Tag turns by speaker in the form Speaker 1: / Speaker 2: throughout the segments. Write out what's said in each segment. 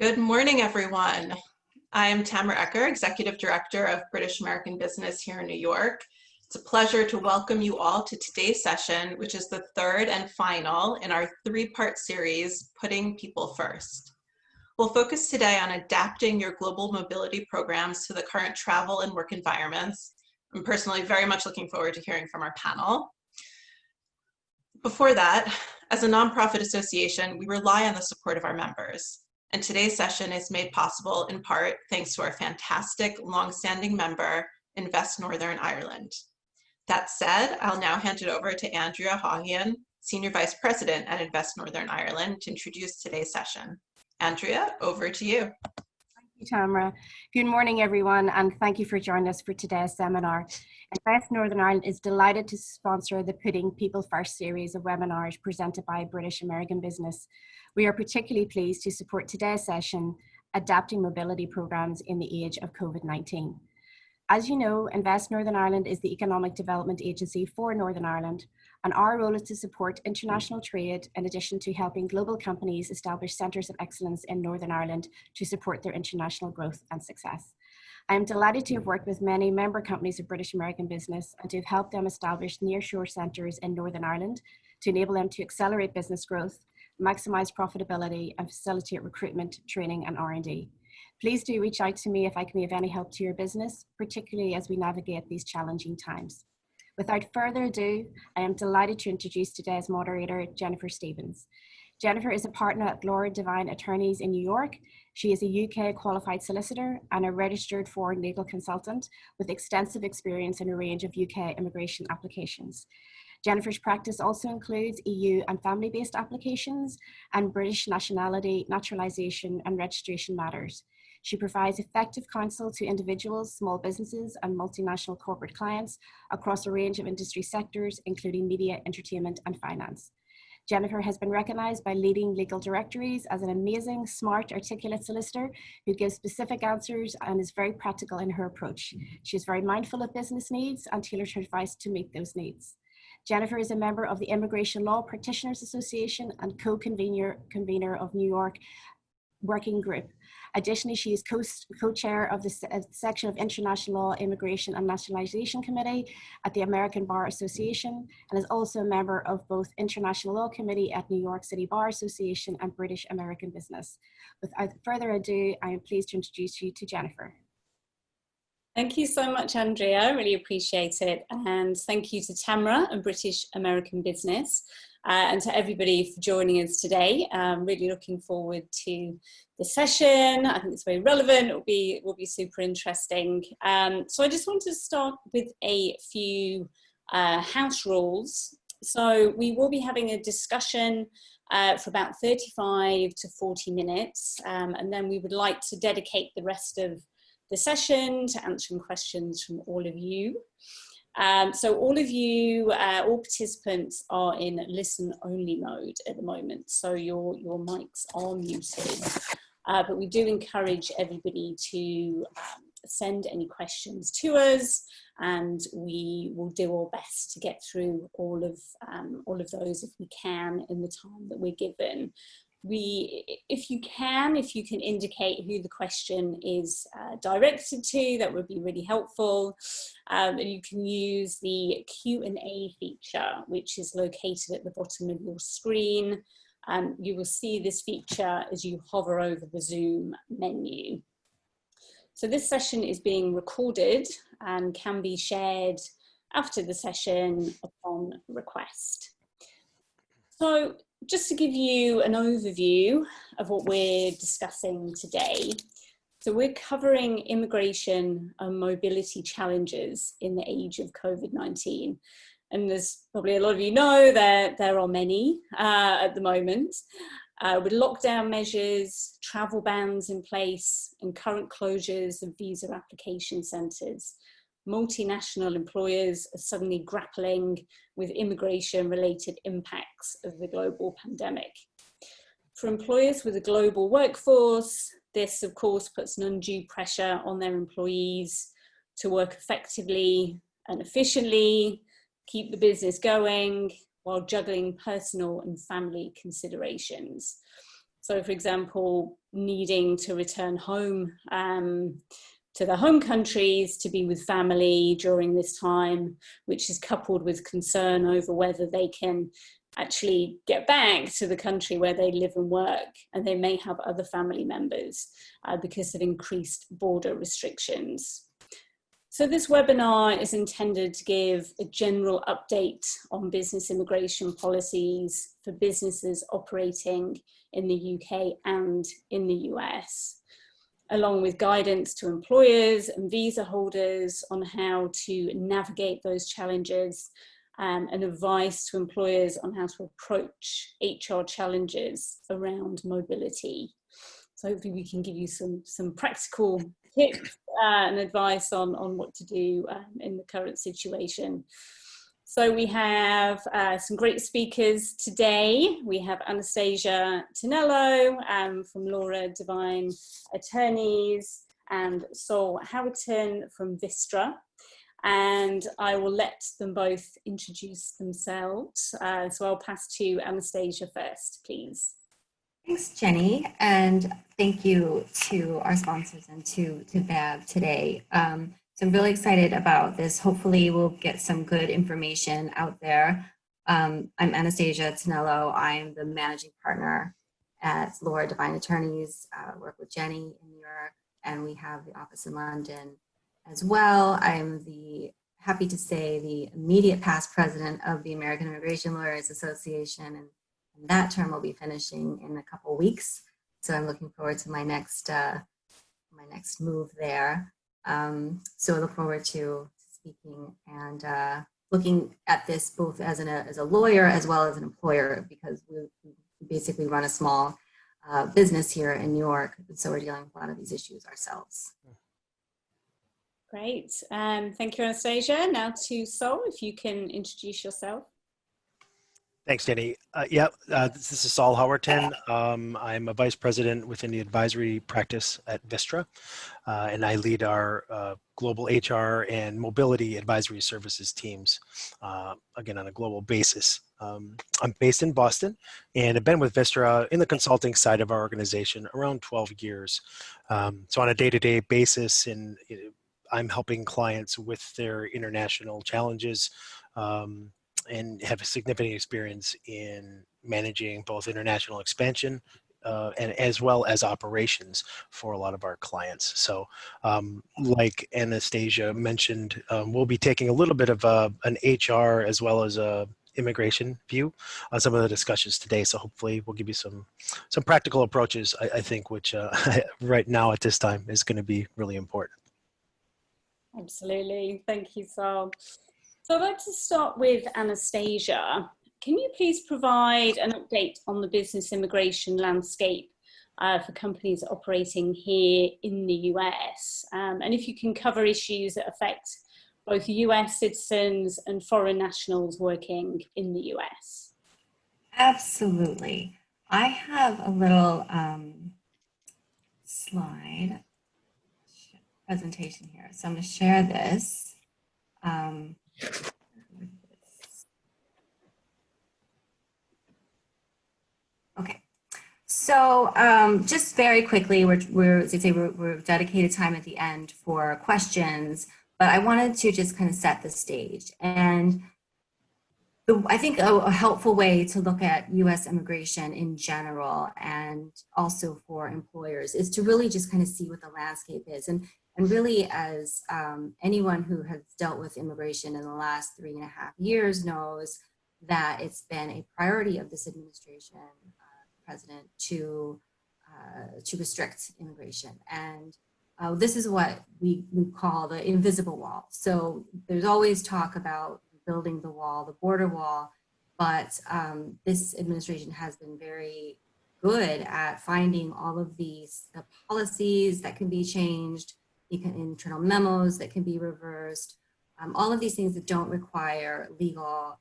Speaker 1: Good morning, everyone. I am Tamara Ecker, Executive Director of British American Business here in New York. It's a pleasure to welcome you all to today's session, which is the third and final in our three-part series, Putting People First. We'll focus today on adapting your global mobility programs to the current travel and work environments. I'm personally very much looking forward to hearing from our panel. Before that, as a nonprofit association, we rely on the support of our members. And today's session is made possible in part thanks to our fantastic longstanding member, Invest Northern Ireland. That said, I'll now hand it over to Andrea Haughey, Senior Vice President at Invest Northern Ireland, to introduce today's session. Andrea, over to you.
Speaker 2: Thank you, Tamara. Good morning, everyone, and thank you for joining us for today's seminar. Invest Northern Ireland is delighted to sponsor the Putting People First series of webinars presented by British American Business. We are particularly pleased to support today's session, Adapting Mobility Programs in the Age of COVID-19. As you know, Invest Northern Ireland is the economic development agency for Northern Ireland, and our role is to support international trade in addition to helping global companies establish centres of excellence in Northern Ireland to support their international growth and success. I am delighted to have worked with many member companies of British American Business and to have helped them establish nearshore centres in Northern Ireland to enable them to accelerate business growth, maximise profitability and facilitate recruitment, training and R&D. Please do reach out to me if I can be of any help to your business, particularly as we navigate these challenging times. Without further ado, I am delighted to introduce today's moderator, Jennifer Stevens. Jennifer is a partner at Laura Devine Attorneys in New York. She is a UK qualified solicitor and a registered foreign legal consultant with extensive experience in a range of UK immigration applications. Jennifer's practice also includes EU and family-based applications and British nationality, naturalisation and registration matters. She provides effective counsel to individuals, small businesses and multinational corporate clients across a range of industry sectors, including media, entertainment and finance. Jennifer has been recognised by leading legal directories as an amazing, smart, articulate solicitor who gives specific answers and is very practical in her approach. She is very mindful of business needs and tailors her advice to meet those needs. Jennifer is a member of the Immigration Law Practitioners Association and co-convener of New York Working Group. Additionally, she is co-chair of the section of International Law, Immigration and Nationalization Committee at the American Bar Association and is also a member of both International Law Committee at New York City Bar Association and British American Business. Without further ado, I am pleased to introduce you to Jennifer.
Speaker 3: Thank you so much, Andrea. I really appreciate it. And thank you to Tamara and British American Business and to everybody for joining us today. I'm really looking forward to the session. I think it's very relevant. It will be super interesting. So I just wanted to start with a few house rules. So we will be having a discussion for about 35 to 40 minutes. And then we would like to dedicate the rest of the session to answering questions from all of you. So all of you, all participants are in listen-only mode at the moment, so your mics are muted. But we do encourage everybody to send any questions to us, and we will do our best to get through all of those if we can in the time that we're given. If you can indicate who the question is directed to, that would be really helpful. And you can use the Q&A feature, which is located at the bottom of your screen. You will see this feature as you hover over the Zoom menu. So this session is being recorded and can be shared after the session upon request. So just to give you an overview of what we're discussing today. So we're covering immigration and mobility challenges in the age of COVID-19. And as probably a lot of you know, there are many at the moment. With lockdown measures, travel bans in place, and current closures of visa application centres, multinational employers are suddenly grappling with immigration-related impacts of the global pandemic. For employers with a global workforce, this of course puts an undue pressure on their employees to work effectively and efficiently, keep the business going while juggling personal and family considerations. So for example, needing to return home to their home countries to be with family during this time, which is coupled with concern over whether they can actually get back to the country where they live and work, and they may have other family members because of increased border restrictions. So this webinar is intended to give a general update on business immigration policies for businesses operating in the UK and in the US, along with guidance to employers and visa holders on how to navigate those challenges, and advice to employers on how to approach HR challenges around mobility. So hopefully we can give you some practical tips and advice on what to do in the current situation. So we have some great speakers today. We have Anastasia Tinello from Laura Devine Attorneys, and Saul Howerton from Vistra. And I will let them both introduce themselves. So I'll pass to Anastasia first, please.
Speaker 4: Thanks, Jenny, and thank you to our sponsors and to VAB today. So I'm really excited about this. Hopefully we'll get some good information out there. I'm Anastasia Tinello. I'm the managing partner at Laura Devine Attorneys, work with Jenny in New York, and we have the office in London as well. I'm happy to say the immediate past president of the American Immigration Lawyers Association, and that term will be finishing in a couple weeks. So I'm looking forward to my next move there. So I look forward to speaking and looking at this both as a lawyer as well as an employer, because we basically run a small business here in New York, and so we're dealing with a lot of these issues ourselves.
Speaker 3: Great, thank you, Anastasia. Now to Saul, if you can introduce yourself.
Speaker 5: Thanks, Jenny. This is Saul Howerton. I'm a vice president within the advisory practice at Vistra, and I lead our global HR and mobility advisory services teams, again, on a global basis. I'm based in Boston, and I've been with Vistra in the consulting side of our organization around 12 years. So on a day-to-day basis, I'm helping clients with their international challenges, and have a significant experience in managing both international expansion and as well as operations for a lot of our clients. So like Anastasia mentioned, we'll be taking a little bit of an HR as well as a immigration view on some of the discussions today. So hopefully we'll give you some practical approaches, I think, which right now at this time is going to be really important.
Speaker 3: Absolutely, thank you, Saul. So I'd like to start with Anastasia. Can you please provide an update on the business immigration landscape for companies operating here in the US? And if you can cover issues that affect both US citizens and foreign nationals working in the US.
Speaker 4: Absolutely. I have a little slide presentation here. So I'm going to share this. Okay, so just very quickly, we're dedicated time at the end for questions, but I wanted to just kind of set the stage. And I think a helpful way to look at US immigration in general, and also for employers, is to really just kind of see what the landscape is. And really, as anyone who has dealt with immigration in the last 3.5 years knows, that it's been a priority of this administration, president, to restrict immigration. And this is what we call the invisible wall. So there's always talk about building the wall, the border wall, but this administration has been very good at finding all of the policies that can be changed, internal memos that can be reversed, all of these things that don't require legal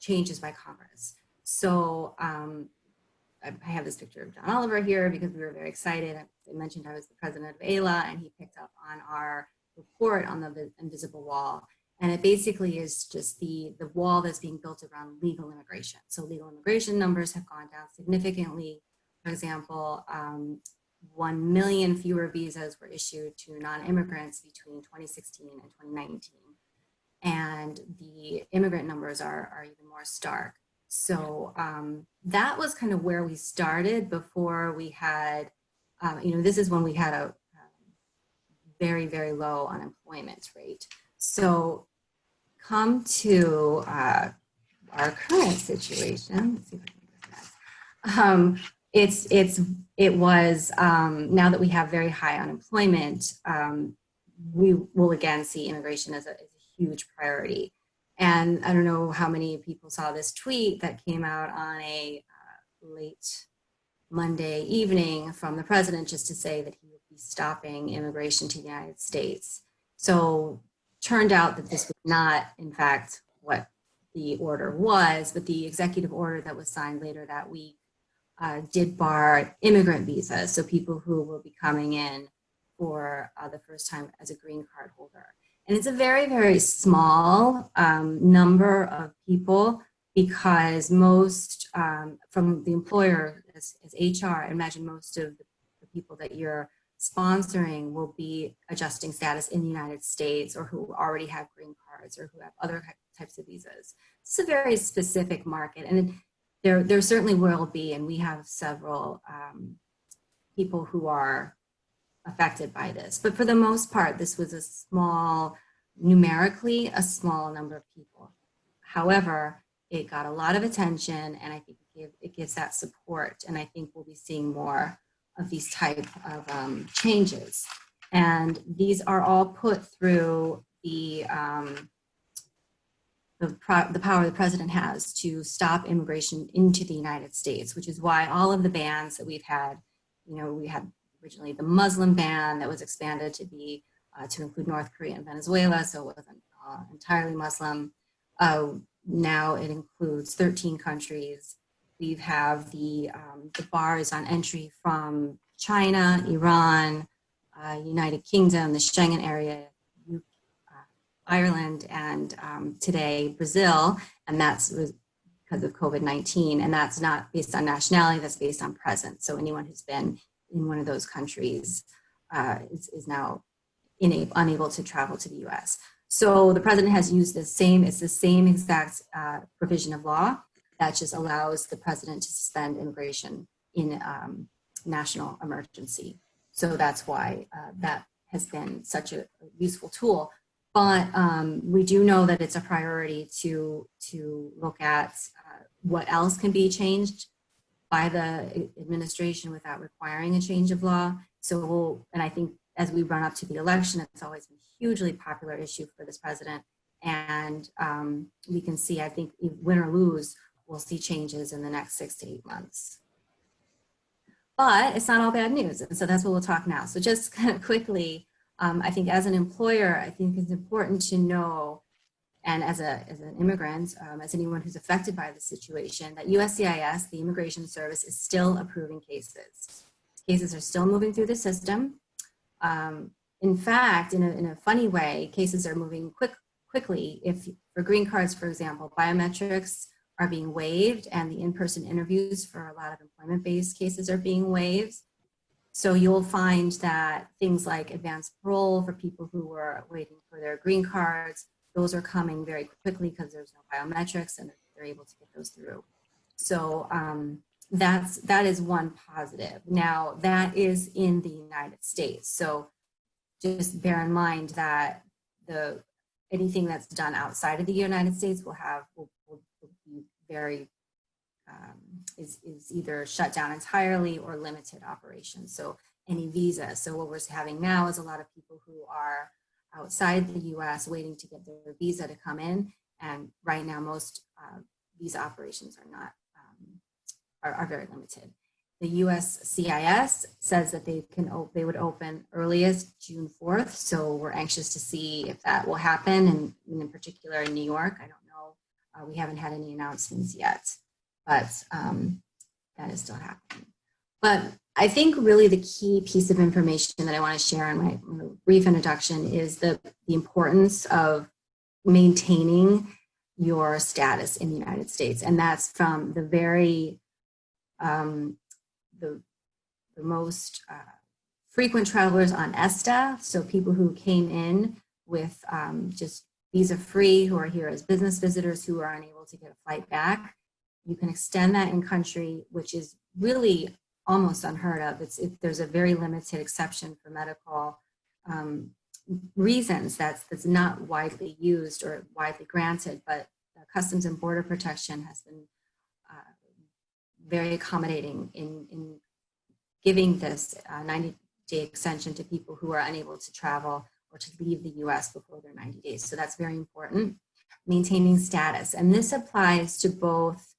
Speaker 4: changes by Congress. So I have this picture of John Oliver here because we were very excited. I mentioned I was the president of AILA, and he picked up on our report on the invisible wall. And it basically is just the wall that's being built around legal immigration. So legal immigration numbers have gone down significantly, example, 1 million fewer visas were issued to non-immigrants between 2016 and 2019. And the immigrant numbers are even more stark. So that was kind of where we started before we had, this is when we had a very, very low unemployment rate. So come to our current situation. Let's see if I can do this. It was, now that we have very high unemployment, we will again see immigration as a huge priority. And I don't know how many people saw this tweet that came out on a late Monday evening from the president, just to say that he would be stopping immigration to the United States. So turned out that this was not, in fact, what the order was, but the executive order that was signed later that week did bar immigrant visas, so people who will be coming in for the first time as a green card holder. And it's a very, very small number of people, because most, from the employer as HR, I imagine most of the people that you're sponsoring will be adjusting status in the United States, or who already have green cards, or who have other types of visas. It's a very specific market, and there certainly will be, and we have several people who are affected by this. But for the most part, this was a small, numerically a small number of people. However, it got a lot of attention, and I think it gives that support. And I think we'll be seeing more of these type of changes. And these are all put through the power the president has to stop immigration into the United States, which is why all of the bans that we've had, we had originally the Muslim ban that was expanded to be to include North Korea and Venezuela, so it wasn't entirely Muslim. Now it includes 13 countries. We have the bars on entry from China, Iran, United Kingdom, the Schengen area, Ireland, and today Brazil, and that's because of COVID-19, and that's not based on nationality, that's based on presence. So anyone who's been in one of those countries is now unable to travel to the US. So the president has used it's the same exact provision of law that just allows the president to suspend immigration in national emergency. So that's why that has been such a useful tool. But we do know that it's a priority to look at what else can be changed by the administration without requiring a change of law. So, and I think as we run up to the election, it's always been a hugely popular issue for this president. And we can see, I think, win or lose, we'll see changes in the next 6 to 8 months. But it's not all bad news. And so that's what we'll talk now. So just kind of quickly, I think as an employer, I think it's important to know, and as an immigrant, as anyone who's affected by the situation, that USCIS, the Immigration Service, is still approving cases. Cases are still moving through the system. In fact, in a funny way, cases are moving quickly. If for green cards, for example, biometrics are being waived, and the in-person interviews for a lot of employment-based cases are being waived. So you'll find that things like advanced parole for people who were waiting for their green cards, those are coming very quickly because there's no biometrics and they're able to get those through. So that is one positive. Now that is in the United States. So just bear in mind that anything that's done outside of the United States will be very, is either shut down entirely or limited operations. So any visa. So what we're having now is a lot of people who are outside the US waiting to get their visa to come in. And right now, most visa operations are not, are very limited. The USCIS says that they would open earliest June 4th. So we're anxious to see if that will happen. And in particular in New York, I don't know, we haven't had any announcements yet, but that is still happening. But I think really the key piece of information that I want to share in my brief introduction is the importance of maintaining your status in the United States. And that's from the very the most frequent travelers on ESTA, so people who came in with just visa-free, who are here as business visitors who are unable to get a flight back. You can extend that in country, which is really almost unheard of. There's a very limited exception for medical reasons that's not widely used or widely granted, but Customs and Border Protection has been very accommodating in giving this 90-day extension to people who are unable to travel or to leave the US before their 90 days. So that's very important. Maintaining status. And this applies to both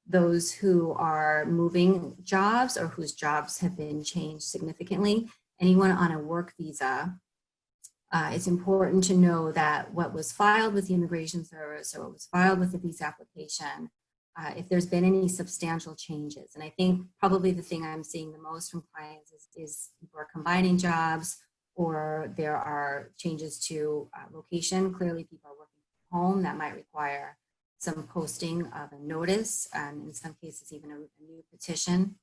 Speaker 4: those who are moving jobs or whose jobs have been changed significantly. Anyone on a work visa, it's important to know that what was filed with the Immigration Service or what was filed with the visa application, if there's been any substantial changes. And I think probably the thing I'm seeing the most from clients is people are combining jobs, or there are changes to location. Clearly people are working from home. That might require some posting of a notice, and in some cases even a new petition.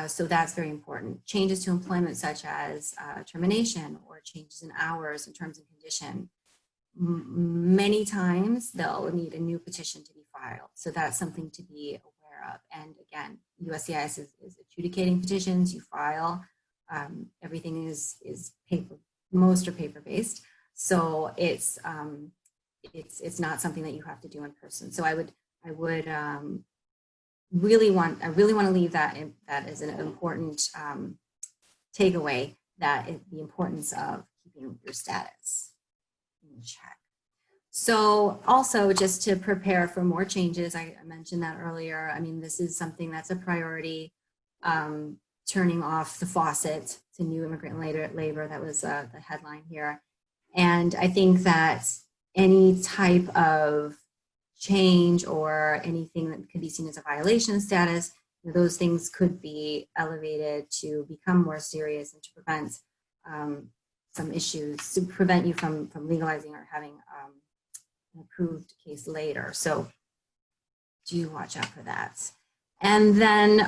Speaker 4: So that's very important. Changes to employment such as termination or changes in hours and terms and condition. Many times they'll need a new petition to be filed. So that's something to be aware of. And again, USCIS is adjudicating petitions, you file. Everything is paper, most are paper-based. So it's not something that you have to do in person. So I really want to leave that as an important takeaway, the importance of keeping your status in check. So also just to prepare for more changes, I mentioned that earlier. I mean, this is something that's a priority. Turning off the faucet to new immigrant labor, that was the headline here. And I think that any type of change or anything that could be seen as a violation status, those things could be elevated to become more serious and to prevent some issues, to prevent you from legalizing or having an approved case later. So do watch out for that. And then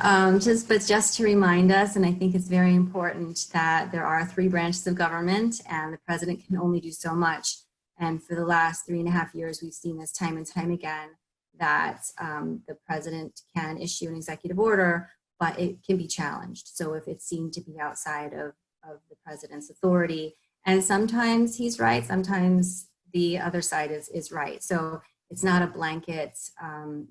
Speaker 4: just to remind us, and I think it's very important, that there are 3 branches of government and the president can only do so much. And for the last 3.5 years, we've seen this time and time again, that the president can issue an executive order, but it can be challenged. So if it's seen to be outside of the president's authority, and sometimes he's right, sometimes the other side is right. So it's not a blanket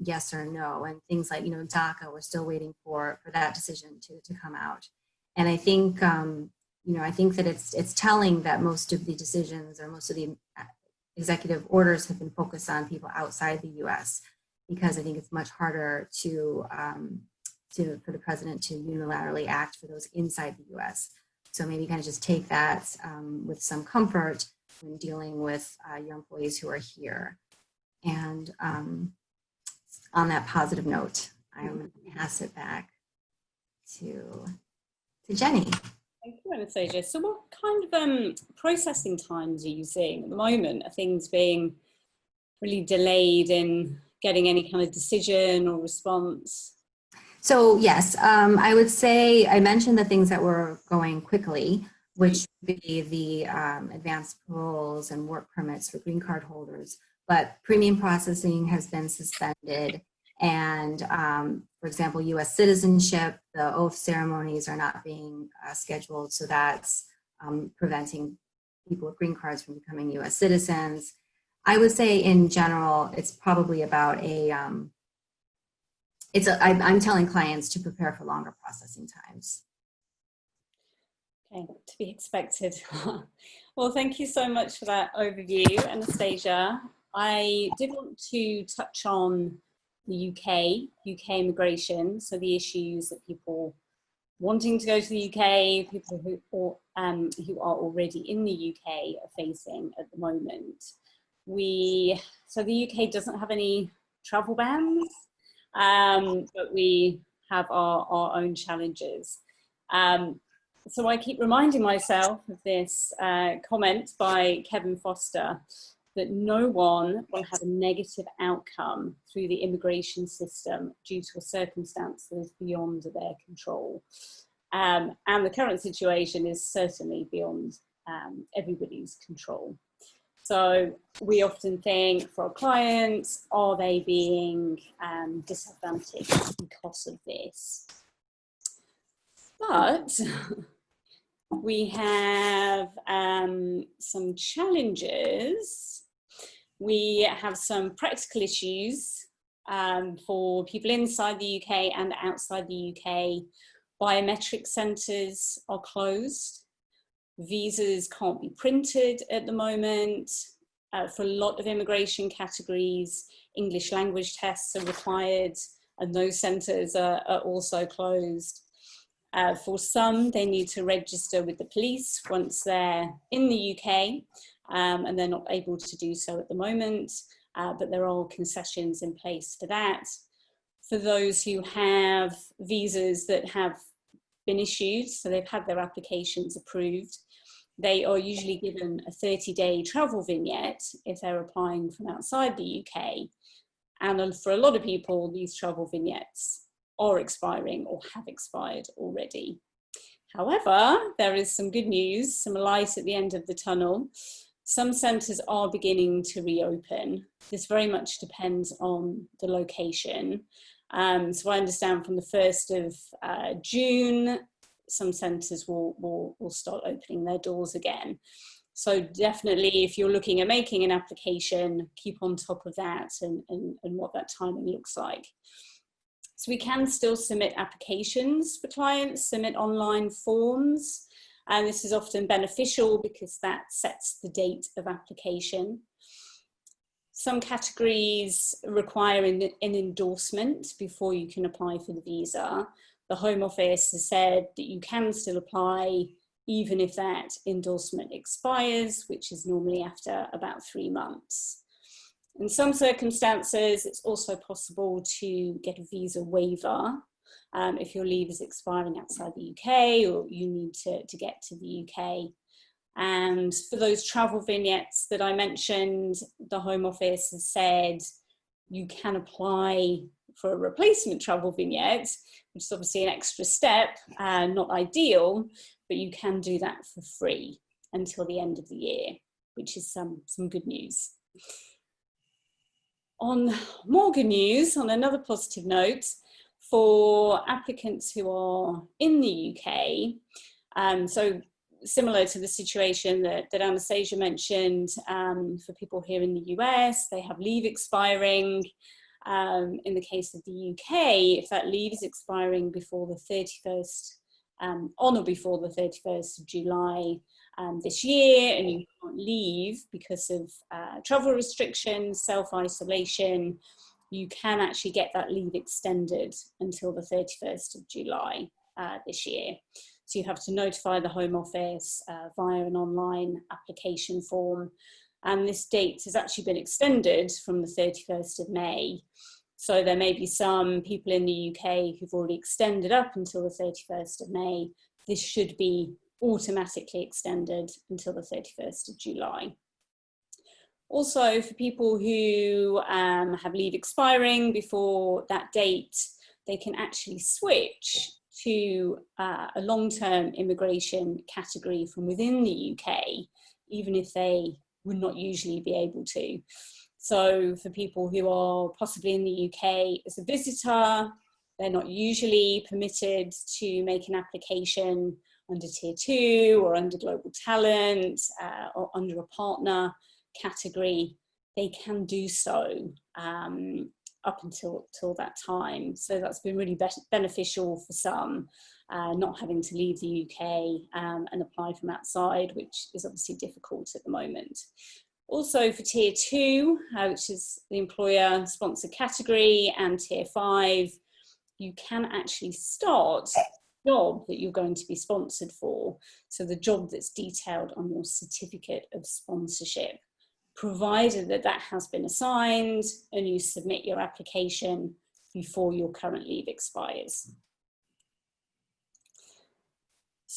Speaker 4: yes or no. And things like, DACA, we're still waiting for that decision to come out. And I think, I think that it's telling that most of the decisions or most of the executive orders have been focused on people outside the US, because I think it's much harder for the president to unilaterally act for those inside the US. So maybe kind of just take that with some comfort when dealing with your employees who are here. And on that positive note, I'm going to pass it back to Jenny.
Speaker 3: Thank you, Anastasia. So what kind of processing times are you seeing at the moment? Are things being really delayed in getting any kind of decision or response?
Speaker 4: So yes, I would say I mentioned the things that were going quickly, which would be the advanced paroles and work permits for green card holders. But premium processing has been suspended. And for example, US citizenship, the oath ceremonies are not being scheduled. So that's preventing people with green cards from becoming US citizens. I would say in general, it's probably about I'm telling clients to prepare for longer processing times.
Speaker 3: Okay, to be expected. Well, thank you so much for that overview, Anastasia. I did want to touch on the UK immigration, so the issues that people wanting to go to the UK, people who are already in the UK are facing at the moment. So the UK doesn't have any travel bans, but we have our own challenges. So I keep reminding myself of this comment by Kevin Foster, that no one will have a negative outcome through the immigration system due to a circumstance that is beyond their control. And the current situation is certainly beyond everybody's control. So we often think for our clients, are they being disadvantaged because of this? But we have some challenges. We have some practical issues for people inside the UK and outside the UK. Biometric centres are closed. Visas can't be printed at the moment. For a lot of immigration categories, English language tests are required, and those centres are also closed. For some, they need to register with the police once they're in the UK, and they're not able to do so at the moment, but there are concessions in place for that. For those who have visas that have been issued, so they've had their applications approved, they are usually given a 30-day travel vignette if they're applying from outside the UK. And for a lot of people, these travel vignettes are expiring or have expired already. However, there is some good news, some light at the end of the tunnel. Some centres are beginning to reopen. This very much depends on the location. So I understand from the 1st of June, some centres will start opening their doors again. So definitely, if you're looking at making an application, keep on top of that and what that timing looks like. So we can still submit applications for clients, submit online forms, and this is often beneficial because that sets the date of application. Some categories require an endorsement before you can apply for the visa. The Home Office has said that you can still apply even if that endorsement expires, which is normally after about 3 months. In some circumstances, it's also possible to get a visa waiver if your leave is expiring outside the UK or you need to get to the UK. And for those travel vignettes that I mentioned, the Home Office has said you can apply for a replacement travel vignette, which is obviously an extra step, not ideal, but you can do that for free until the end of the year, which is some good news. On more good news, on another positive note, for applicants who are in the UK, so similar to the situation that Anastasia mentioned, for people here in the US, they have leave expiring. In the case of the UK, if that leave is expiring before the 31st, on or before the 31st of July this year, and you can't leave because of travel restrictions, self-isolation, you can actually get that leave extended until the 31st of July this year. So you have to notify the Home Office via an online application form. And this date has actually been extended from the 31st of May. So there may be some people in the UK who've already extended up until the 31st of May. This should be automatically extended until the 31st of July. Also, for people who have leave expiring before that date, they can actually switch to a long-term immigration category from within the UK, even if they would not usually be able to. So for people who are possibly in the UK as a visitor, they're not usually permitted to make an application under Tier 2 or under Global Talent or under a partner category. They can do so up until that time. So that's been really beneficial for some, not having to leave the UK and apply from outside, which is obviously difficult at the moment. Also for Tier 2, which is the employer sponsored category, and Tier 5, you can actually start the job that you're going to be sponsored for. So the job that's detailed on your certificate of sponsorship, provided that that has been assigned and you submit your application before your current leave expires.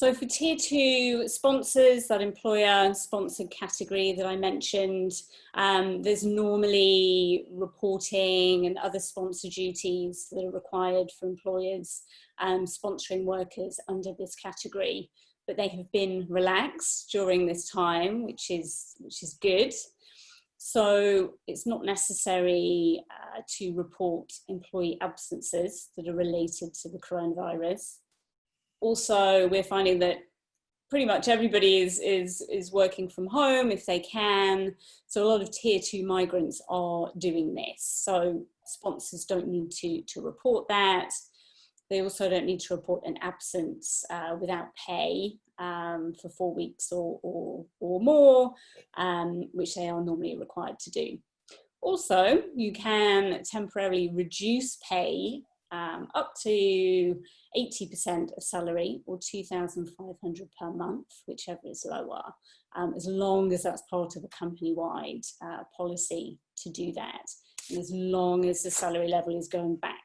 Speaker 3: So for tier 2 sponsors, that employer sponsored category that I mentioned, there's normally reporting and other sponsor duties that are required for employers sponsoring workers under this category, but they have been relaxed during this time, which is good. So it's not necessary to report employee absences that are related to the coronavirus. Also, we're finding that pretty much everybody is working from home if they can. So a lot of tier 2 migrants are doing this. So sponsors don't need to report that. They also don't need to report an absence without pay for 4 weeks or more, which they are normally required to do. Also, you can temporarily reduce pay up to 80% of salary, or 2,500 per month, whichever is lower, as long as that's part of a company-wide policy to do that, and as long as the salary level is going back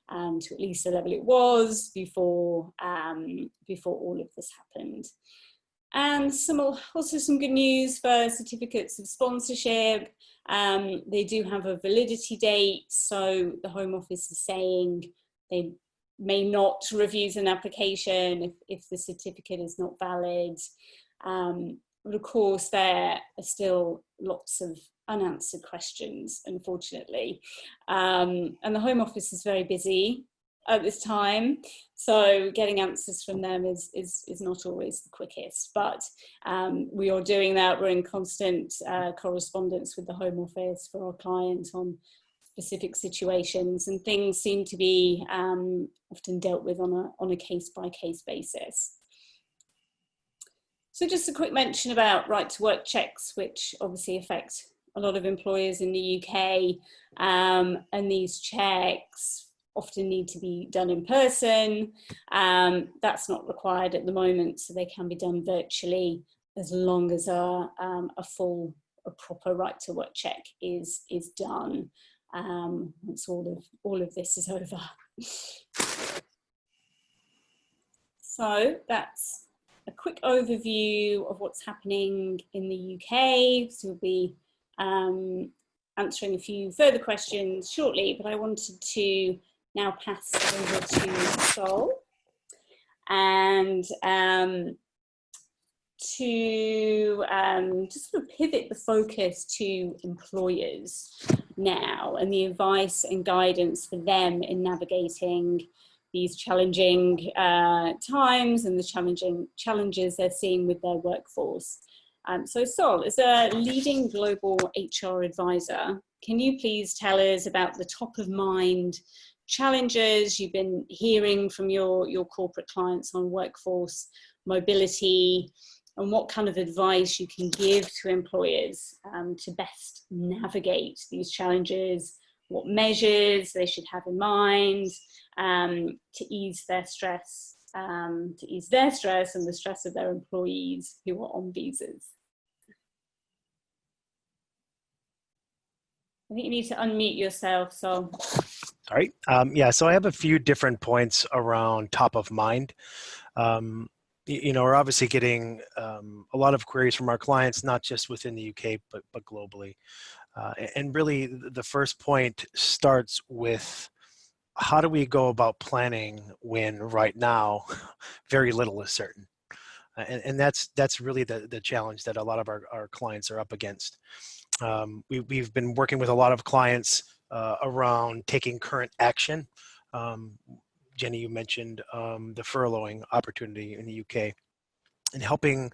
Speaker 3: to at least the level it was before all of this happened. And also some good news for certificates of sponsorship. They do have a validity date, so the Home Office is saying they may not refuse an application if the certificate is not valid. But of course, there are still lots of unanswered questions, unfortunately. And the Home Office is very busy at this time, so getting answers from them is not always the quickest, but we are doing that. We're in constant correspondence with the Home Office for our clients on specific situations, and things seem to be often dealt with on a case-by-case basis. So just a quick mention about right to work checks, which obviously affect a lot of employers in the UK, and these checks often need to be done in person. That's not required at the moment, so they can be done virtually as long as a proper right to work check is done once all of this is over. So that's a quick overview of what's happening in the UK. So we'll be answering a few further questions shortly, but I wanted to now pass over to Saul and to just sort of pivot the focus to employers now and the advice and guidance for them in navigating these challenging times and the challenges they're seeing with their workforce. So Saul, as a leading global HR advisor, can you please tell us about the top of mind challenges you've been hearing from your corporate clients on workforce mobility, and what kind of advice you can give to employers to best navigate these challenges, what measures they should have in mind to ease their stress and the stress of their employees who are on visas. I think you need to unmute yourself, so.
Speaker 5: Sorry. Yeah, so I have a few different points around top of mind. You know, we're obviously getting a lot of queries from our clients, not just within the UK, but globally. And really, the first point starts with how do we go about planning when right now very little is certain? And that's really the challenge that a lot of our clients are up against. We've been working with a lot of clients around taking current action. Jenny, you mentioned the furloughing opportunity in the UK, and helping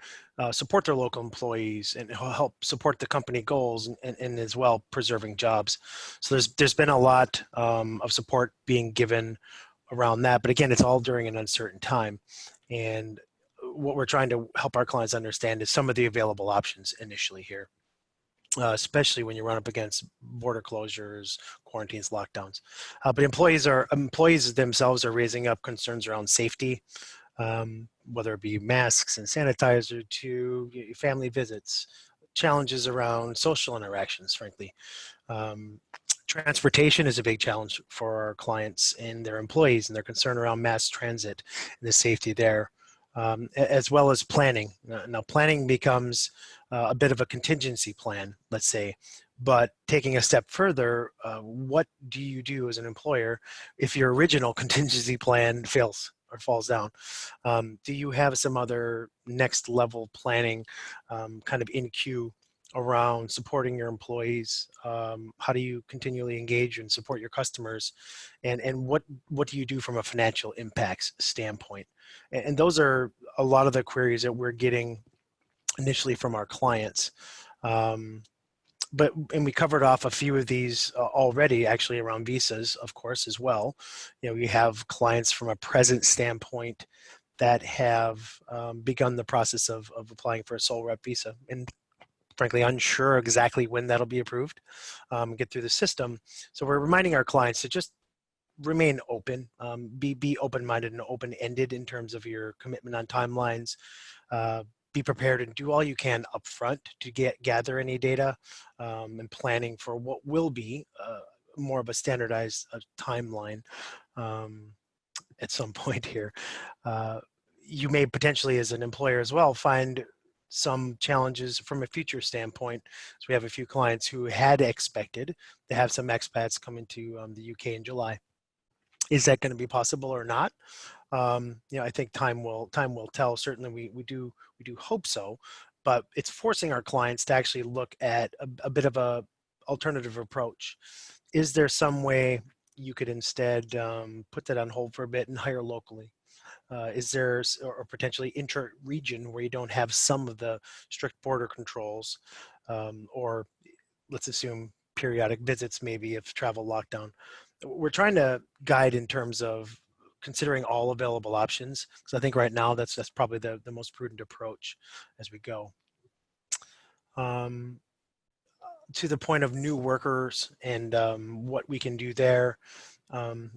Speaker 5: support their local employees and help support the company goals, and as well preserving jobs. So there's been a lot of support being given around that, but again, it's all during an uncertain time. And what we're trying to help our clients understand is some of the available options initially here. Especially when you run up against border closures, quarantines, lockdowns. But employees themselves are raising up concerns around safety, whether it be masks and sanitizer to family visits, challenges around social interactions, frankly. Transportation is a big challenge for our clients and their employees, and their concern around mass transit and the safety there. as well as planning. Now, planning becomes a bit of a contingency plan, let's say, but taking a step further, what do you do as an employer if your original contingency plan fails or falls down? Do you have some other next level planning kind of in queue around supporting your employees? How do you continually engage and support your customers? And what do you do from a financial impacts standpoint? And those are a lot of the queries that we're getting initially from our clients. And we covered off a few of these already, actually, around visas, of course, as well. We have clients from a present standpoint that have begun the process of applying for a sole rep visa, and frankly unsure exactly when that'll be approved, get through the system. So we're reminding our clients to just remain open, be open-minded and open-ended in terms of your commitment on timelines. Be prepared and do all you can upfront to gather any data and planning for what will be more of a standardized timeline at some point here. You may potentially, as an employer as well, find some challenges from a future standpoint. So we have a few clients who had expected to have some expats come into the UK in July. Is that going to be possible or not? I think time will tell. Certainly, we do hope so, but it's forcing our clients to actually look at a bit of a alternative approach. Is there some way you could instead put that on hold for a bit and hire locally? Is there, or potentially inter-region, where you don't have some of the strict border controls, or let's assume periodic visits, maybe if travel lockdown? We're trying to guide in terms of considering all available options, because I think right now that's probably the most prudent approach as we go. To the point of new workers and what we can do there,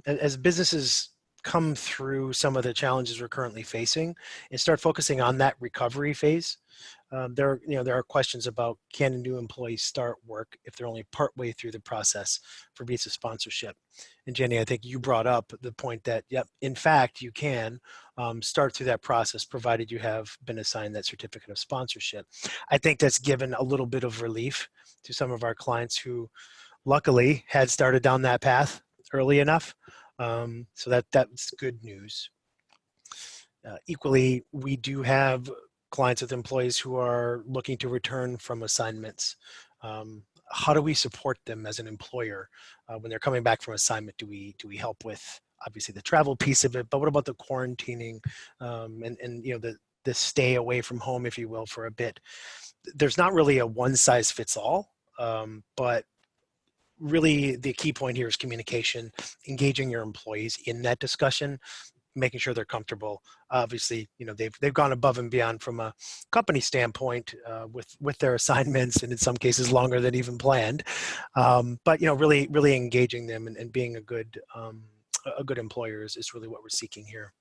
Speaker 5: as businesses come through some of the challenges we're currently facing and start focusing on that recovery phase, there are questions about, can a new employee start work if they're only partway through the process for visa sponsorship? And Jenny, I think you brought up the point that, yep, in fact, you can start through that process provided you have been assigned that certificate of sponsorship. I think that's given a little bit of relief to some of our clients who luckily had started down that path early enough. So that's good news. Equally, we do have clients with employees who are looking to return from assignments. How do we support them as an employer when they're coming back from assignment? Do we help with obviously the travel piece of it, but what about the quarantining and the stay away from home, if you will, for a bit? There's not really a one size fits all, but really the key point here is communication, engaging your employees in that discussion, making sure they're comfortable. Obviously, they've gone above and beyond from a company standpoint with their assignments, and in some cases longer than even planned. But really engaging them and being a good employer is really what we're seeking here.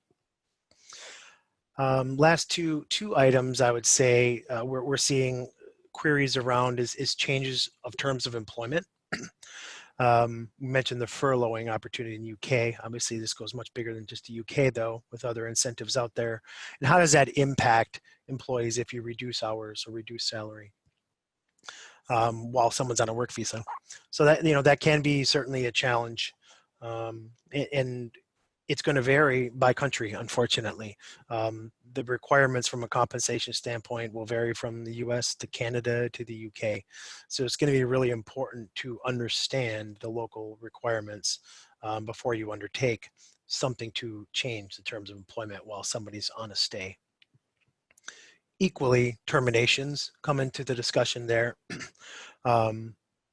Speaker 5: Last two items I would say we're seeing queries around is changes of terms of employment. We mentioned the furloughing opportunity in UK. Obviously, this goes much bigger than just the UK, though, with other incentives out there. And how does that impact employees if you reduce hours or reduce salary while someone's on a work visa? So that can be certainly a challenge, and it's going to vary by country, unfortunately. The requirements from a compensation standpoint will vary from the US to Canada to the UK. So it's going to be really important to understand the local requirements before you undertake something to change the terms of employment while somebody's on a stay. Equally, terminations come into the discussion there.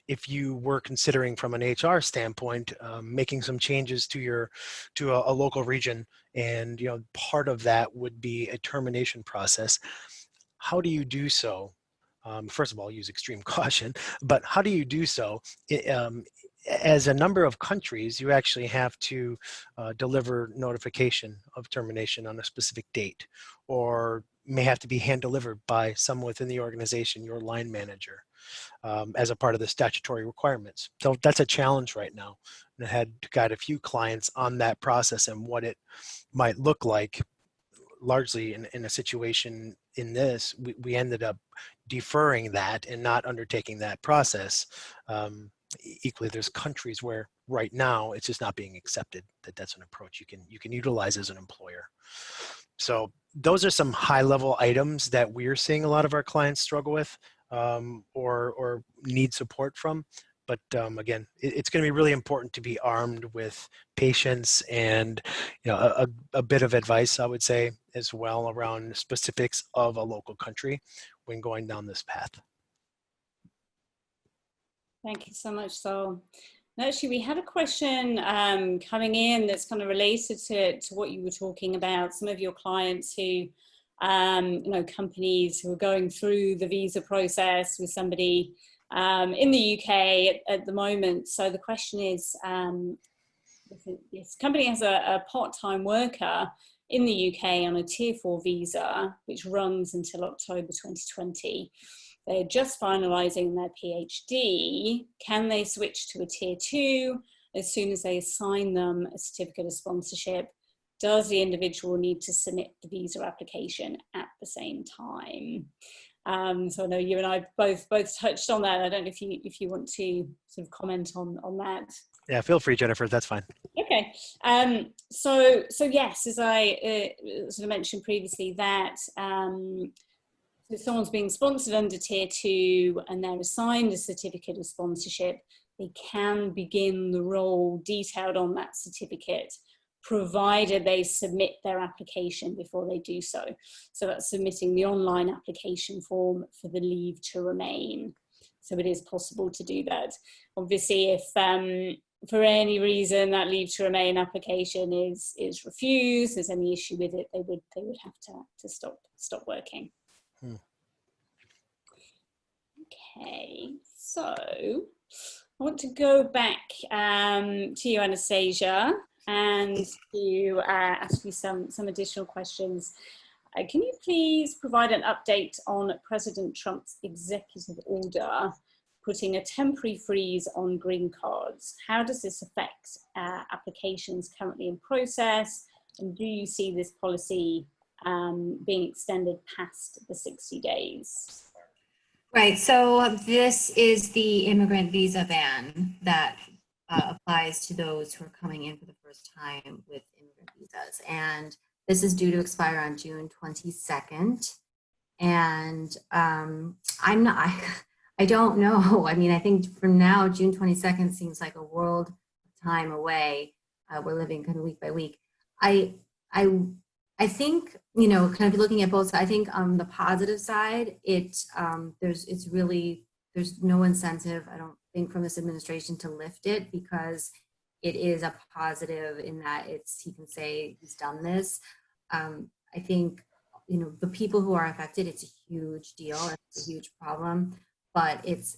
Speaker 5: If you were considering from an HR standpoint, making some changes to a local region, and part of that would be a termination process. How do you do so? First of all, use extreme caution, but how do you do so? As a number of countries, you actually have to deliver notification of termination on a specific date, or may have to be hand delivered by someone within the organization, your line manager, as a part of the statutory requirements. So that's a challenge right now. And I had to guide a few clients on that process and what it might look like. largely in a situation in this, we ended up deferring that and not undertaking that process. Equally, there's countries where right now it's just not being accepted that that's an approach you can utilize as an employer. So those are some high-level items that we're seeing a lot of our clients struggle with or need support from. But again, it's going to be really important to be armed with patience and a bit of advice, I would say, as well around specifics of a local country when going down this path.
Speaker 3: Thank you so much, Saul. Actually, we had a question coming in that's kind of related to what you were talking about. Some of your clients who, companies who are going through the visa process with somebody in the UK at the moment. So the question is, this company has a part-time worker in the UK on a Tier 4 visa, which runs until October 2020. They're just finalising their PhD. Can they switch to a Tier 2 as soon as they assign them a certificate of sponsorship? Does the individual need to submit the visa application at the same time? So I know you and I both touched on that. I don't know if you want to sort of comment on that.
Speaker 5: Yeah, feel free, Jennifer. That's fine.
Speaker 3: Okay. So yes, as I sort of mentioned previously, that if someone's being sponsored under Tier 2 and they're assigned a certificate of sponsorship, they can begin the role detailed on that certificate, provided they submit their application before they do so. So that's submitting the online application form for the leave to remain. So it is possible to do that. Obviously, if for any reason that leave to remain application is refused, there's any issue with it, they would have to stop working. Okay, so I want to go back to you, Anastasia, and to ask you some additional questions. Can you please provide an update on President Trump's executive order putting a temporary freeze on green cards? How does this affect applications currently in process? And do you see this policy being extended past the 60 days?
Speaker 4: Right, so this is the immigrant visa ban that applies to those who are coming in for the first time with immigrant visas. And this is due to expire on June 22nd. And I don't know. I mean, I think from now, June 22nd seems like a world of time away. We're living kind of week by week. I think, kind of looking at both sides, I think on the positive side, there's no incentive, I don't think, from this administration to lift it, because it is a positive in that he can say he's done this. I think, the people who are affected, it's a huge deal, it's a huge problem, but it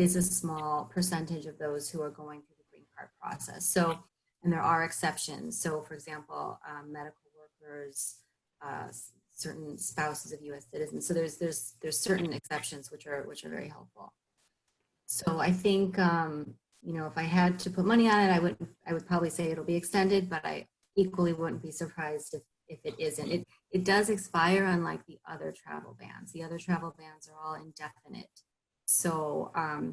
Speaker 4: is a small percentage of those who are going through the green card process. So, and there are exceptions. So, for example, medical workers, certain spouses of U.S. citizens. So there's certain exceptions which are very helpful. So I think if I had to put money on it, I would probably say it'll be extended, but I equally wouldn't be surprised if it isn't. It does expire, unlike the other travel bans. The other travel bans are all indefinite. So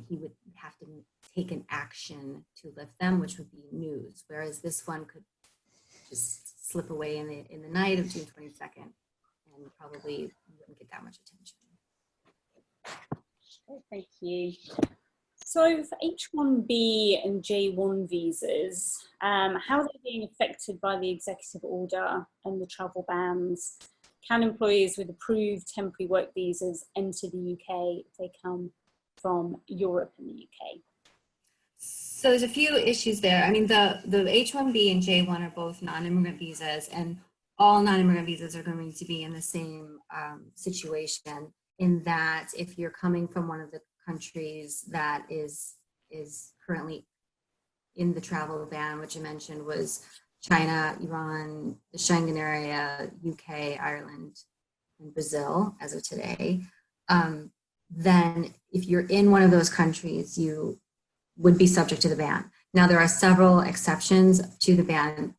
Speaker 4: he would have to take an action to lift them, which would be news. Whereas this one could just slip away in the night of June 22nd and probably wouldn't get that much attention.
Speaker 3: Thank you. So for H1B and J1 visas, how are they being affected by the executive order and the travel bans? Can employees with approved temporary work visas enter the UK if they come from Europe and the UK?
Speaker 4: So there's a few issues there. I mean, the H1B and J1 are both non-immigrant visas, and all non-immigrant visas are going to be in the same situation, in that if you're coming from one of the countries that is currently in the travel ban, which I mentioned was China, Iran, the Schengen area, UK, Ireland, and Brazil as of today, then if you're in one of those countries, you would be subject to the ban. Now, there are several exceptions to the ban.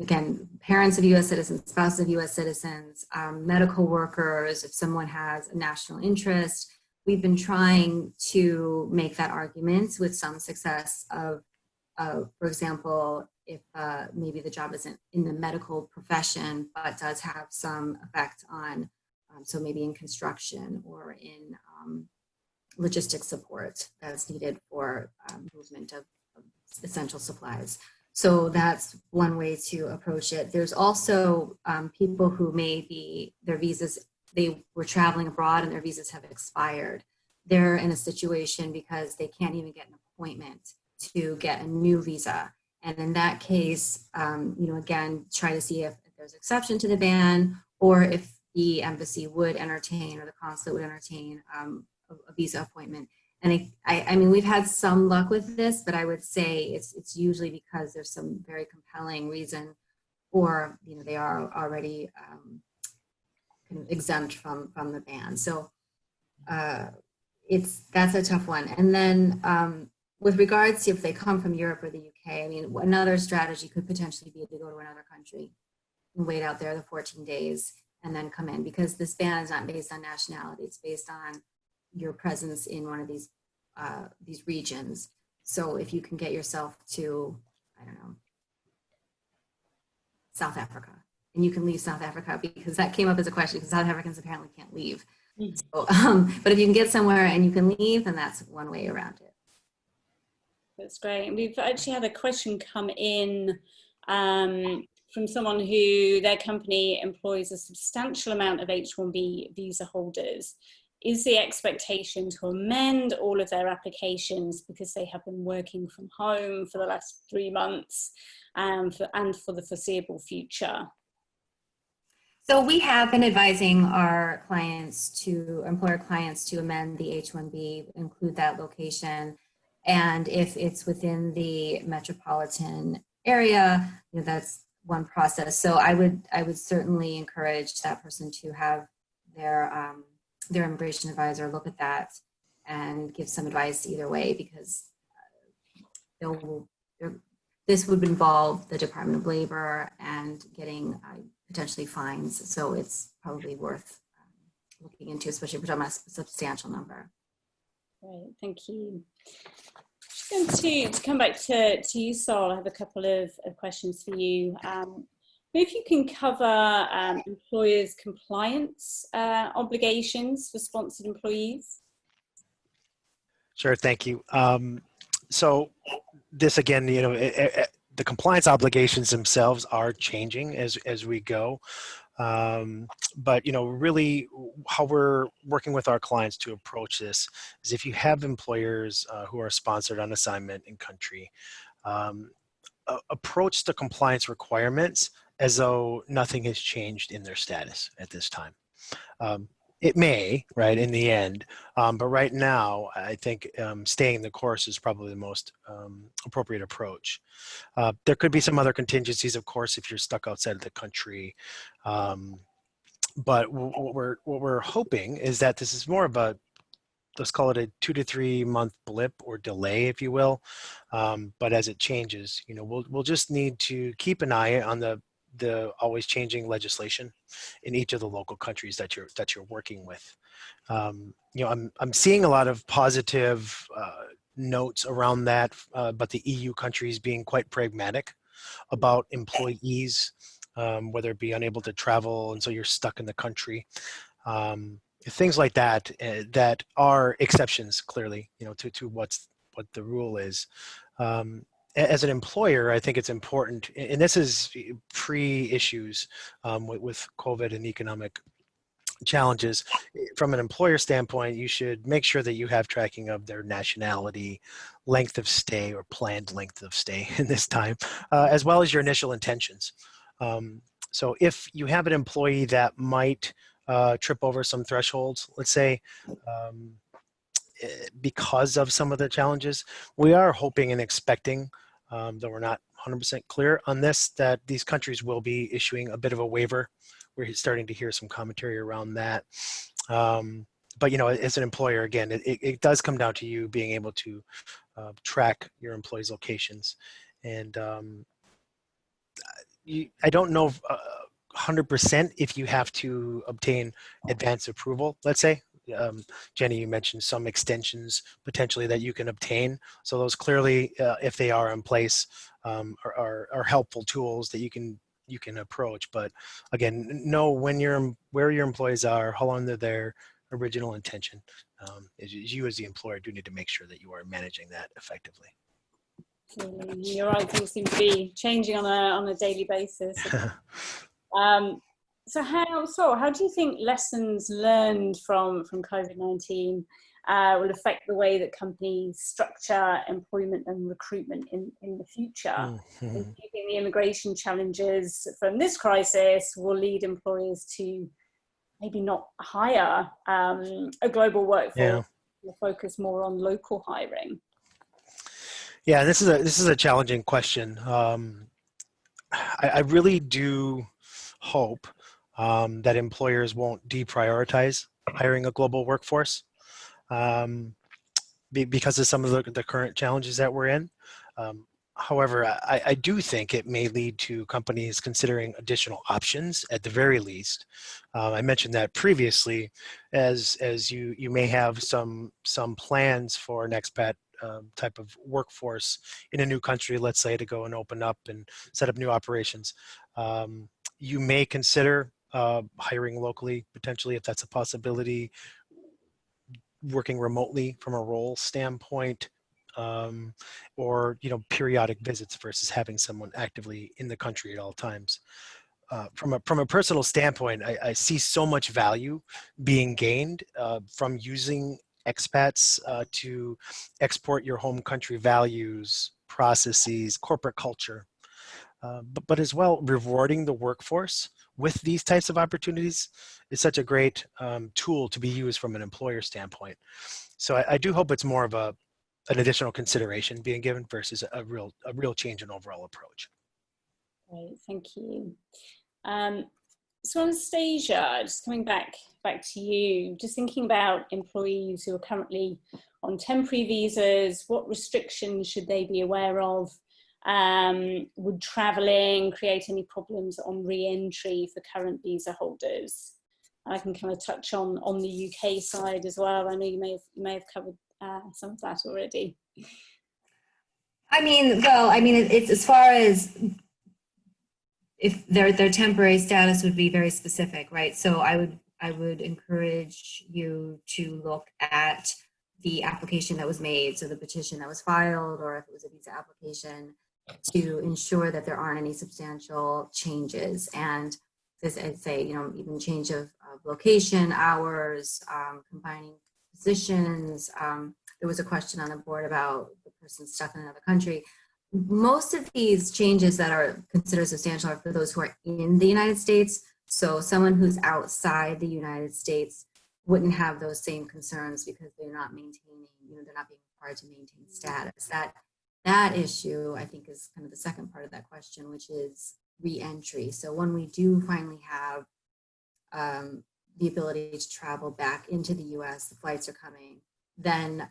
Speaker 4: again, parents of US citizens, spouses of US citizens, medical workers, if someone has a national interest. We've been trying to make that argument with some success of, for example, if maybe the job isn't in the medical profession, but does have some effect on, so maybe in construction or in logistics support that's needed for movement of essential supplies. So that's one way to approach it. There's also people who may be, their visas, they were traveling abroad and their visas have expired. They're in a situation because they can't even get an appointment to get a new visa. And in that case, you know, again, try to see if there's exception to the ban, or if the embassy would entertain, or the consulate would entertain a visa appointment. And I mean, we've had some luck with this, but I would say it's usually because there's some very compelling reason, or, you know, they are already kind of exempt from the ban. So that's a tough one. And then with regards to if they come from Europe or the UK, I mean, another strategy could potentially be to go to another country and wait out there the 14 days and then come in, because this ban is not based on nationality. It's based on your presence in one of these regions. So if you can get yourself to, I don't know, South Africa, and you can leave South Africa, because that came up as a question, because South Africans apparently can't leave. So, but if you can get somewhere and you can leave, then that's one way around it.
Speaker 3: That's great. We've actually had a question come in from someone who their company employs a substantial amount of H1B visa holders. Is the expectation to amend all of their applications because they have been working from home for the last 3 months and for the foreseeable future?
Speaker 4: So we have been advising our clients employer clients to amend the H1B, include that location. And if it's within the metropolitan area, you know, that's one process. So I would certainly encourage that person to have their immigration advisor look at that and give some advice either way, because this would involve the Department of Labor and getting potentially fines. So it's probably worth looking into, especially if we're talking about a substantial number.
Speaker 3: Great, thank you. Just going to come back to you, Saul. I have a couple of questions for you. If you can cover employers' compliance obligations for sponsored employees.
Speaker 5: Sure, thank you. So this again, you know, the compliance obligations themselves are changing as we go. But, you know, really how we're working with our clients to approach this is, if you have employers who are sponsored on assignment in country, approach the compliance requirements as though nothing has changed in their status at this time. It may, right, in the end, but right now, I think staying the course is probably the most appropriate approach. There could be some other contingencies, of course, if you're stuck outside of the country. But what we're hoping is that this is more of a, let's call it a 2 to 3 month blip or delay, if you will. But as it changes, you know, we'll just need to keep an eye on the always changing legislation in each of the local countries that you're working with. You know, I'm seeing a lot of positive notes around that, but the EU countries being quite pragmatic about employees, whether it be unable to travel and so you're stuck in the country. Things like that that are exceptions, clearly, you know, to what the rule is. As an employer, I think it's important, and this is pre-issues with COVID and economic challenges. From an employer standpoint, you should make sure that you have tracking of their nationality, length of stay or planned length of stay in this time, as well as your initial intentions. So if you have an employee that might trip over some thresholds, let's say, because of some of the challenges, we are hoping and expecting, though we're not 100% clear on this, that these countries will be issuing a bit of a waiver. We're starting to hear some commentary around that. But, you know, as an employer, again, it does come down to you being able to track your employees' locations. And, I don't know 100% if you have to obtain advance approval, let's say. Jenny, you mentioned some extensions potentially that you can obtain. So those clearly, if they are in place, are helpful tools that you can approach. But again, know where your employees are, how long they're there, original intention. You as the employer do need to make sure that you are managing that effectively.
Speaker 3: You're right, things seem to be changing on a daily basis. So how do you think lessons learned from COVID-19 will affect the way that companies structure employment and recruitment in the future?
Speaker 5: Mm-hmm.
Speaker 3: And do you think the immigration challenges from this crisis will lead employers to maybe not hire a global workforce, or focus more on local hiring?
Speaker 5: Yeah, this is a challenging question. I really do hope that employers won't deprioritize hiring a global workforce because of some of the current challenges that we're in. However, I do think it may lead to companies considering additional options at the very least. I mentioned that previously, as you may have some plans for an expat type of workforce in a new country, let's say, to go and open up and set up new operations. You may consider hiring locally, potentially, if that's a possibility, working remotely from a role standpoint, or periodic visits versus having someone actively in the country at all times. From a personal standpoint, I see so much value being gained from using expats to export your home country values, processes, corporate culture, but as well rewarding the workforce with these types of opportunities is such a great tool to be used from an employer standpoint. So I do hope it's more of an additional consideration being given versus a real change in overall approach.
Speaker 3: Great, thank you. So Anastasia, just coming back to you, just thinking about employees who are currently on temporary visas, what restrictions should they be aware of? Would travelling create any problems on re-entry for current visa holders? I can kind of touch on the UK side as well. I know you may have covered some of that already.
Speaker 4: It's as far as if their temporary status would be very specific, right? So I would encourage you to look at the application that was made, so the petition that was filed, or if it was a visa application, to ensure that there aren't any substantial changes. And as I'd say, even change of location, hours, combining positions. There was a question on the board about the person stuck in another country. Most of these changes that are considered substantial are for those who are in the United States. So someone who's outside the United States wouldn't have those same concerns because they're not maintaining, they're not being required to maintain status. That issue, I think, is kind of the second part of that question, which is re-entry. So when we do finally have the ability to travel back into the US, the flights are coming, then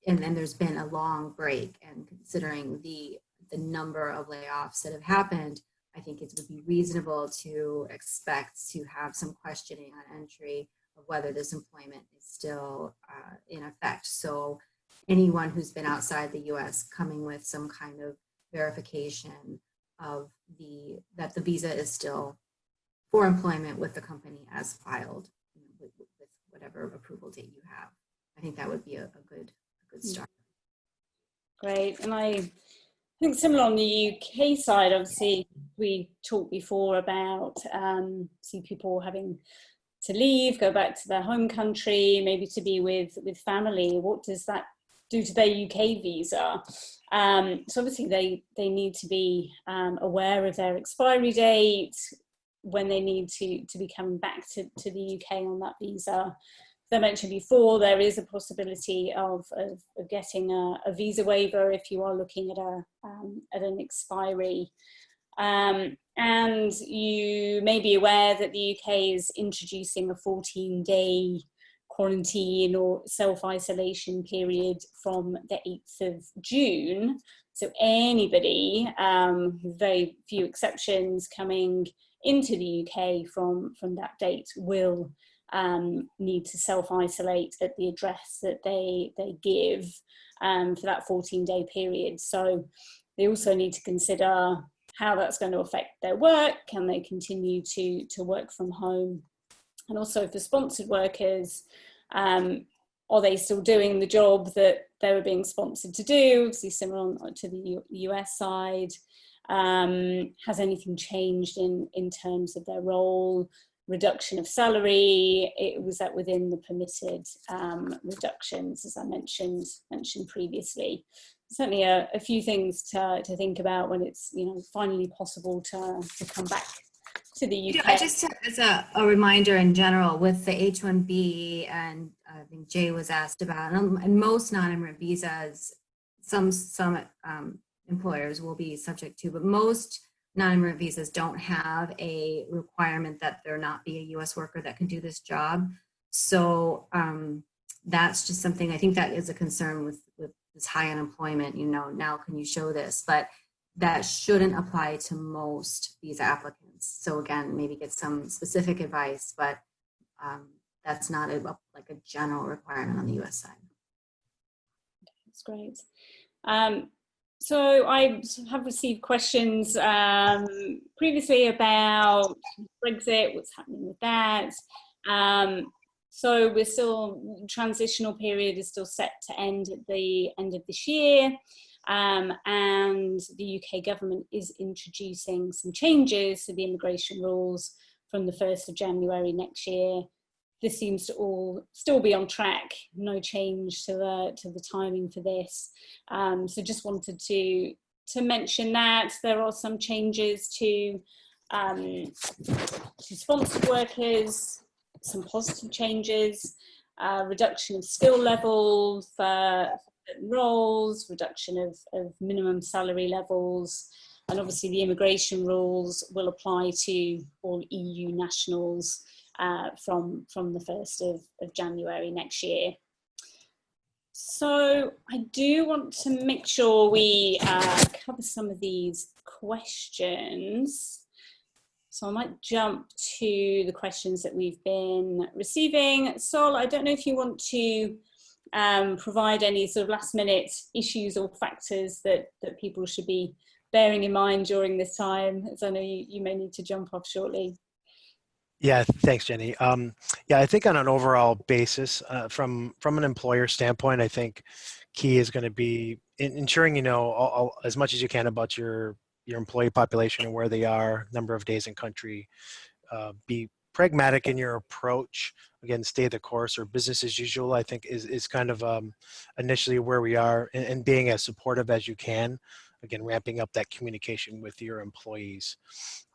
Speaker 4: and then there's been a long break, and considering the number of layoffs that have happened, I think it would be reasonable to expect to have some questioning on entry of whether this employment is still in effect. So anyone who's been outside the US coming with some kind of verification of that the visa is still for employment with the company as filed, with whatever approval date you have. I think that would be a good start.
Speaker 3: Great. And I think similar on the UK side, obviously we talked before about see people having to leave, go back to their home country, maybe to be with family. What does that do to their UK visa? So obviously they need to be aware of their expiry date, when they need to be coming back to the UK on that visa. As I mentioned before, there is a possibility of getting a visa waiver if you are looking at an expiry. And you may be aware that the UK is introducing a 14-day quarantine or self-isolation period from the 8th of June. So anybody, with very few exceptions, coming into the UK from that date will need to self-isolate at the address that they give for that 14-day period. So they also need to consider how that's going to affect their work. Can they continue to work from home? And also for sponsored workers, are they still doing the job that they were being sponsored to do? Obviously similar to the US side. Has anything changed in terms of their role? Reduction of salary, was that within the permitted reductions, as I mentioned previously? Certainly a few things to think about when it's finally possible to come back to the UK.
Speaker 4: I just, as a reminder in general, with the H1B, and I think Jay was asked about, and most non-immigrant visas, some employers will be subject to, but most non-immigrant visas don't have a requirement that there not be a U.S. worker that can do this job. So that's just something, I think that is a concern with this high unemployment, now can you show this? But that shouldn't apply to most visa applicants. So again, maybe get some specific advice, but that's not like a general requirement on the U.S. side.
Speaker 3: That's great. So I have received questions previously about Brexit, what's happening with that. So we're still, transitional period is still set to end at the end of this year. And the UK government is introducing some changes to the immigration rules from the 1st of January next year. This seems to all still be on track, no change to the timing for this. So just wanted to mention that there are some changes to sponsored workers, some positive changes, reduction of skill levels for roles, reduction of minimum salary levels, and obviously the immigration rules will apply to all EU nationals from the 1st of January next year. So I do want to make sure we cover some of these questions. So I might jump to the questions that we've been receiving. Saul, I don't know if you want to provide any sort of last minute issues or factors that people should be bearing in mind during this time, as I know you may need to jump off shortly.
Speaker 5: Yeah, thanks, Jenny. Yeah, I think on an overall basis, from an employer standpoint, I think key is going to be ensuring as much as you can about your employee population and where they are, number of days in country. Be pragmatic in your approach. Again, stay the course, or business as usual, I think is kind of initially where we are, and being as supportive as you can. Again, ramping up that communication with your employees.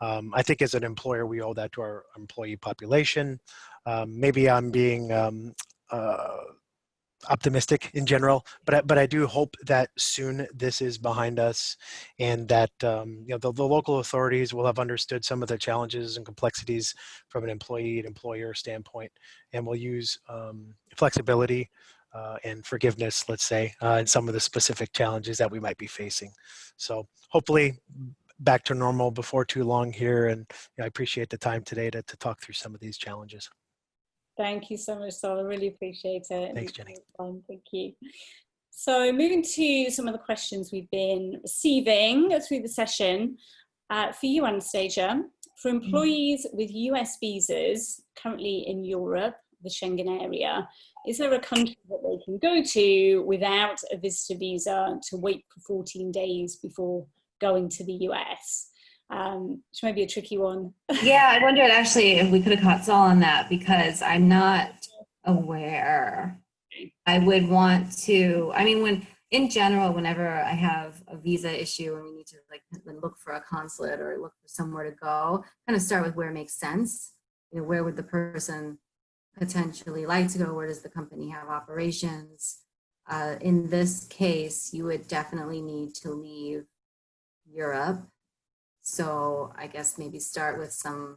Speaker 5: I think as an employer, we owe that to our employee population. Maybe I'm being optimistic in general, but I do hope that soon this is behind us, and that the local authorities will have understood some of the challenges and complexities from an employee and employer standpoint, and will use flexibility and forgiveness, let's say, in some of the specific challenges that we might be facing. So hopefully back to normal before too long here, and I appreciate the time today to talk through some of these challenges.
Speaker 3: Thank you so much, Saul. I really appreciate it.
Speaker 5: Thanks, Jenny.
Speaker 3: Thank you. So moving to some of the questions we've been receiving through the session. For you, Anastasia, for employees with US visas currently in Europe, the Schengen area, is there a country that they can go to without a visitor visa to wait for 14 days before going to the US? Which might be a tricky one.
Speaker 4: Yeah, I wondered actually if we could have caught Saul on that, because I'm not aware. I would want to, in general, whenever I have a visa issue and we need to look for a consulate or look for somewhere to go, kind of start with where it makes sense. Where would the person potentially like to go? Where does the company have operations? In this case, you would definitely need to leave Europe. So I guess maybe start with some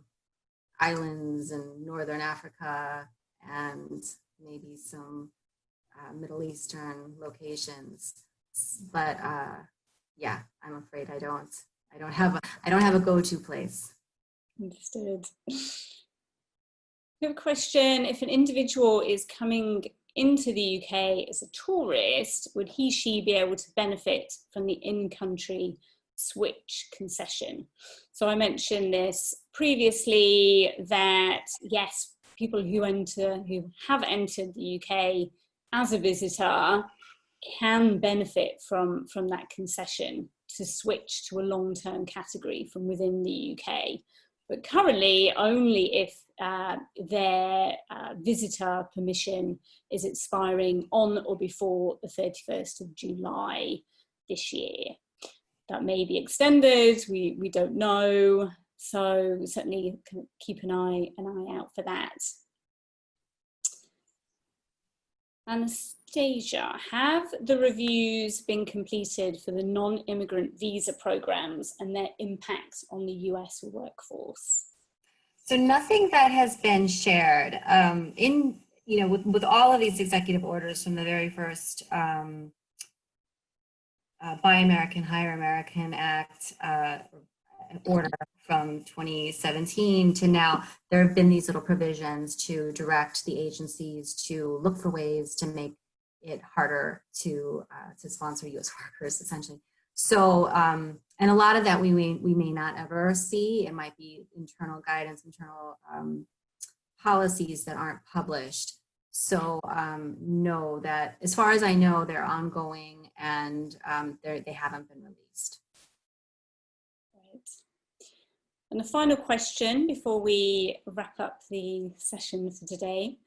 Speaker 4: islands in Northern Africa and maybe some Middle Eastern locations. But yeah, I'm afraid I don't have a go-to place.
Speaker 3: Understood. We have a question. If an individual is coming into the UK as a tourist, would she be able to benefit from the in-country switch concession? So I mentioned this previously, that yes, people who have entered the UK as a visitor can benefit from that concession to switch to a long-term category from within the UK. But currently only if their visitor permission is expiring on or before the 31st of July this year. That may be extended, we don't know. So certainly keep an eye out for that. Anastasia, have the reviews been completed for the non-immigrant visa programs and their impact on the US workforce?
Speaker 4: So nothing that has been shared with all of these executive orders from the very first Buy American, Hire American Act order from 2017 to now. There have been these little provisions to direct the agencies to look for ways to make it harder to sponsor U.S. workers, essentially. So, and a lot of that we may not ever see. It might be internal guidance, internal policies that aren't published. So know that, as far as I know, they're ongoing and they haven't been released.
Speaker 3: Right. And the final question before we wrap up the session for today.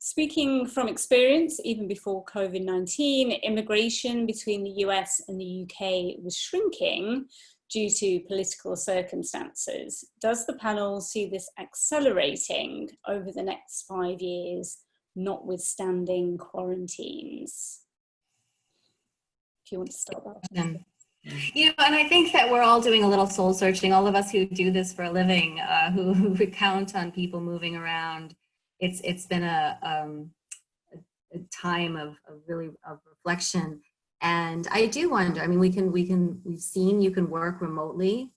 Speaker 3: Speaking from experience, even before COVID-19, immigration between the US and the UK was shrinking due to political circumstances. Does the panel see this accelerating over the next 5 years, notwithstanding quarantines? If you want to start that.
Speaker 4: And I think that we're all doing a little soul searching, all of us who do this for a living, who count on people moving around. It's been a time of reflection, and I do wonder. I mean, we've seen you can work remotely.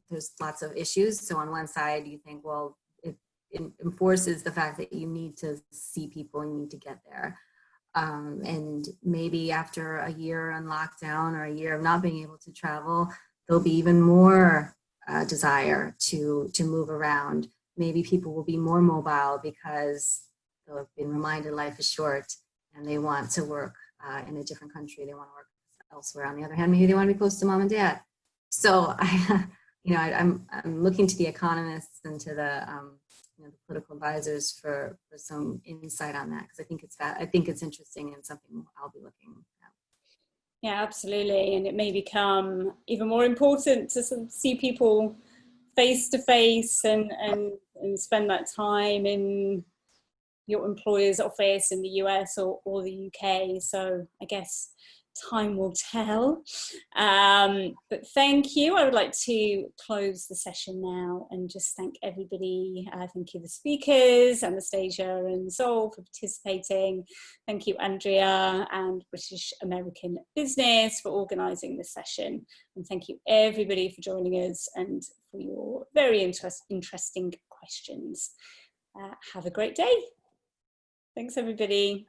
Speaker 4: There's lots of issues. So on one side, you think, well, it enforces the fact that you need to see people, you need to get there, and maybe after a year on lockdown or a year of not being able to travel, there'll be even more desire to move around. Maybe people will be more mobile because they'll have been reminded life is short and they want to work in a different country. They want to work elsewhere. On the other hand, maybe they want to be close to mom and dad. So I'm looking to the economists and to the the political advisors for some insight on that, because I think it's interesting and something I'll be looking at.
Speaker 3: Yeah, absolutely. And it may become even more important to sort of see people face to face and spend that time in your employer's office in the US or the UK. So I guess time will tell. But thank you. I would like to close the session now and just thank everybody. Thank you, the speakers, Anastasia and Saul, for participating. Thank you, Andrea and British American Business, for organising this session. And thank you, everybody, for joining us and for your very interesting questions. Have a great day. Thanks, everybody.